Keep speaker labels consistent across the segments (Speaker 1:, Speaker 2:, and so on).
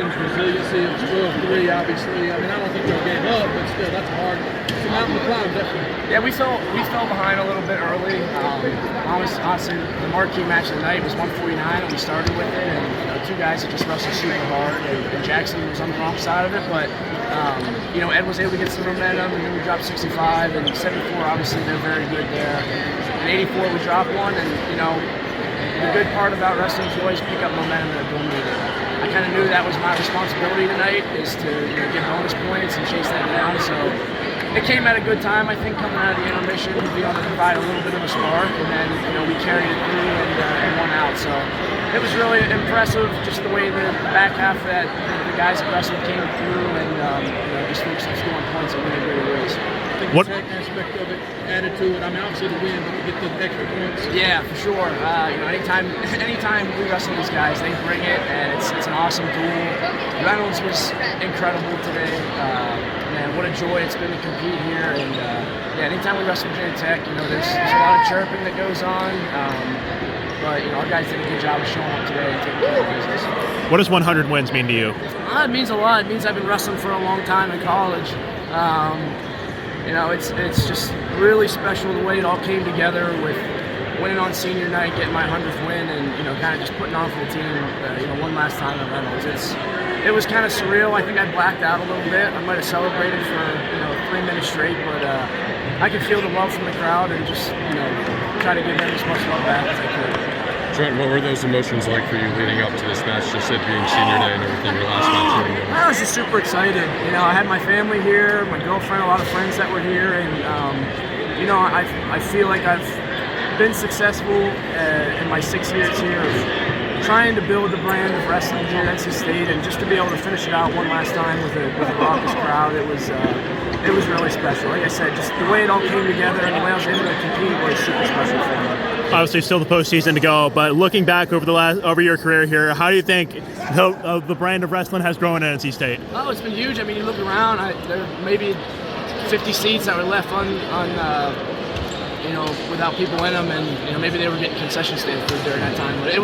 Speaker 1: Resiliency. It was 12-3, obviously. I mean, I don't think they gave up, but still, that's hard. It's a mountain to climb, definitely.
Speaker 2: Yeah, we fell behind a little bit early. Honestly, the marquee match of the night was 149, and we started with it. And two guys that just wrestled super hard, and Jackson was on the wrong side of it. But Ed was able to get some momentum, and then we dropped 65 and 74. Obviously, they're very good there. And 84, we dropped one, and the good part about wrestling is you always pick up momentum in a boom meeting. I kind of knew that was my responsibility tonight, is to get bonus points and chase that down. So it came at a good time, I think, coming out of the intermission, to be able to provide a little bit of a spark, and then we carried it through and won out. So it was really impressive, just the way the back half that the guys at wrestling came through, and just focused on scoring points in really great ways.
Speaker 1: I think the tech aspect of it added to it. I mean, obviously the win, but we get the extra points.
Speaker 2: Yeah, for sure. Anytime we wrestle these guys, they bring it, and it's an awesome duel. Reynolds was incredible today. Man, what a joy it's been to compete here. And anytime we wrestle Virginia Tech, there's a lot of chirping that goes on. But our guys did a good job of showing up today and taking care of business.
Speaker 3: What does 100 wins mean to you?
Speaker 2: It means a lot. It means I've been wrestling for a long time in college. It's just really special the way it all came together with winning on senior night, getting my 100th win, and kind of just putting on for the team. One last time at Reynolds. It was kind of surreal. I think I blacked out a little bit. I might have celebrated for 3 minutes straight, but I could feel the love from the crowd and just try to give them as much love back as I could.
Speaker 4: Trent, what were those emotions like for you leading up to this match, just it being senior day and everything, your last match?
Speaker 2: I was just super excited. I had my family here, my girlfriend, a lot of friends that were here, and I feel like I've been successful in my 6 years here of trying to build the brand of wrestling here at NC State, and just to be able to finish it out one last time with a raucous crowd, it was really special. Like I said, just the way it all came together and the way I was able to compete was super special for me.
Speaker 3: Obviously, still the postseason to go, but looking back over your career here, how do you think the brand of wrestling has grown at NC State?
Speaker 2: Oh, it's been huge. I mean, you look around, there may be 50 seats that were left without people in them, and maybe they were getting concession stand food during that time. But it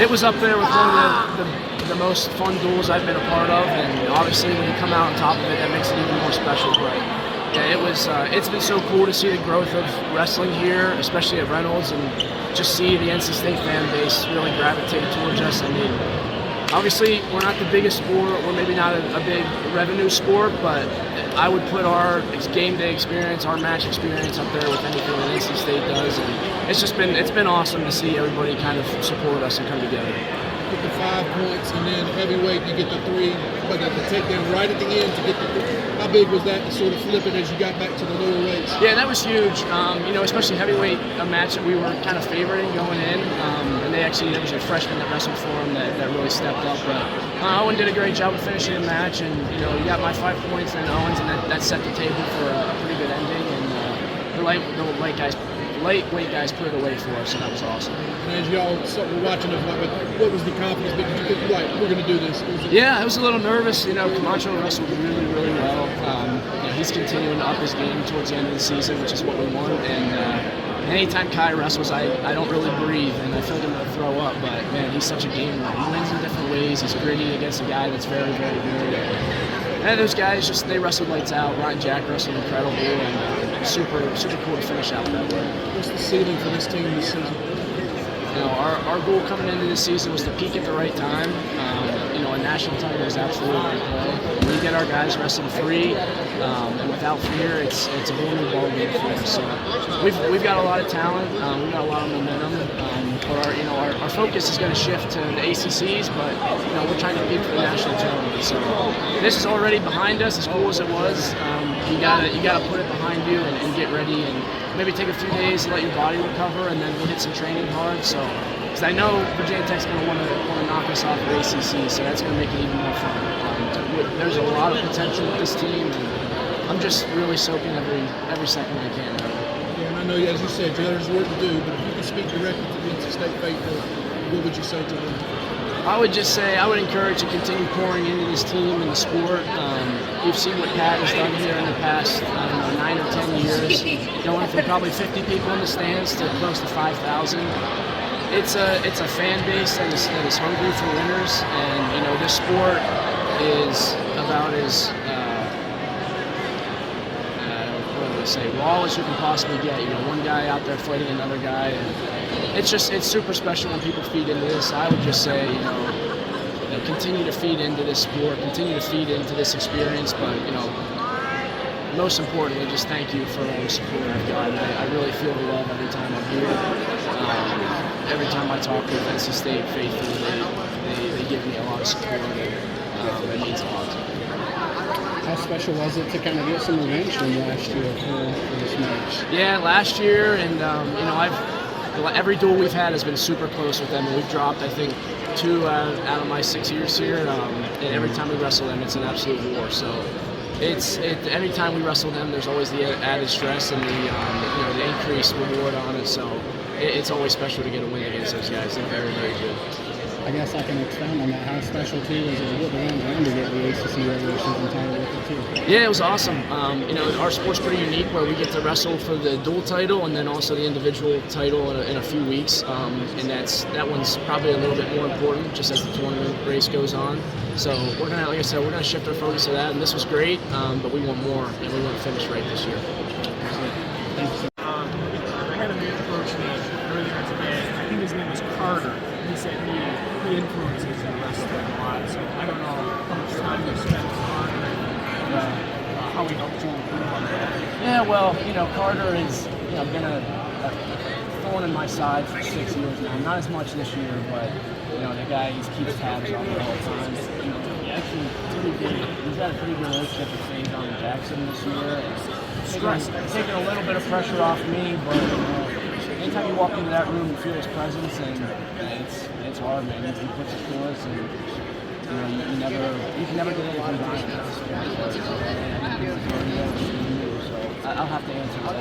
Speaker 2: was up there with one of the most fun duels I've been a part of, and obviously when you come out on top of it, that makes it even more special. But yeah, it's been so cool to see the growth of wrestling here, especially at Reynolds, and just see the NC State fan base really gravitate towards us. I mean, obviously we're not the biggest sport, we're maybe not a big revenue sport, but I would put our game day experience, our match experience up there with anything that NC State does, and it's been awesome to see everybody kind of support us and come together.
Speaker 1: Get the 5 points, and then heavyweight you get the 3, but the takedown right at the end to get the 3. How big was that to sort of flip it as you got back to the lower weights?
Speaker 2: Yeah, that was huge. Especially heavyweight, a match that we were kind of favoring going in, and there was a freshman that wrestled for him that really stepped up. But Owen did a great job of finishing the match, and you got my 5 points and Owens, and that set the table for a pretty good ending. And the lightweight guys put it away for us, so that was awesome.
Speaker 1: And as y'all were watching it, what was the confidence? Did you like, we're going to do this?
Speaker 2: Yeah, I was a little nervous. Camacho wrestled really, really well. He's continuing to up his game towards the end of the season, which is what we want. And anytime Kai wrestles, I don't really breathe, and I feel like I'm going to throw up. But man, he's such a gamer. He wins in different ways. He's gritty against a guy that's very, very good. And those guys they wrestled lights out. Ryan Jack wrestled incredible, and super, super cool to finish out that way.
Speaker 1: What's the ceiling for this team this season?
Speaker 2: Our goal coming into this season was to peak at the right time. A national title is absolutely in play. We get our guys wrestling free, and without fear, it's a whole new ball game for us. So we've got a lot of talent, we've got a lot of momentum. But our focus is going to shift to the ACCs, but we're trying to compete for the national tournament. So this is already behind us, as cool as it was. You gotta put it behind you and get ready, and maybe take a few days to let your body recover, and then we'll hit some training hard. So, because I know Virginia Tech's going to want to knock us off of ACC, so that's going to make it even more fun. There's a lot of potential with this team, and I'm just really soaking every second I can.
Speaker 1: Yeah, and I know, as you said, there's work to do, but if you can speak directly to the NC State faithful, what would you say to them?
Speaker 2: I would just say I would encourage to continue pouring into this team and the sport. We've seen what Pat has done here in the past 9 or 10 years, going from probably 50 people in the stands to close to 5,000. it's a fan base that is hungry for winners, and this sport is about as what do I say, raw as you can possibly get. One guy out there fighting another guy, and it's super special when people feed into this. I would just say, continue to feed into this sport, continue to feed into this experience, but most importantly, just thank you for all the support I've gotten. I really feel the love every time I'm here. Every time I talk with NC State faithful, they give me a lot of support, and it means a lot to me.
Speaker 5: How special was it to kind of get some revenge from last year for this match?
Speaker 2: Yeah, last year, and every duel we've had has been super close with them, and we've dropped, I think, 2 out of my 6 years here, and every time we wrestle them, it's an absolute war. So every time we wrestle them, there's always the added stress and the increased reward on it. So it's always special to get a win against those guys. They're very, very good.
Speaker 5: I guess I can expound on that. How special too is it with the round to get the ACC Revelations and title with it too?
Speaker 2: Yeah, it was awesome. Our sport's pretty unique where we get to wrestle for the dual title and then also the individual title in a few weeks. And that one's probably a little bit more important just as the tournament race goes on. So we're gonna, like I said, we're gonna shift our focus to that. And this was great, but we want more and we want to finish right this year.
Speaker 6: I had a man approach me earlier today. I think his name was Carter. He said he influences the wrestling a lot. So I don't know how much time you spent with Carter and how he helped you improve on that.
Speaker 2: Yeah, well, Carter has been a thorn in my side for 6 years now. Not as much this year, but the guy just keeps tabs on me all the time. He's got a pretty good relationship with St. John and Jackson this year. It's taking a little bit of pressure off me, but anytime you walk into that room, you feel his presence, and it's hard, man. He puts it to us, and you can never get anything by him. So I'll have to answer that.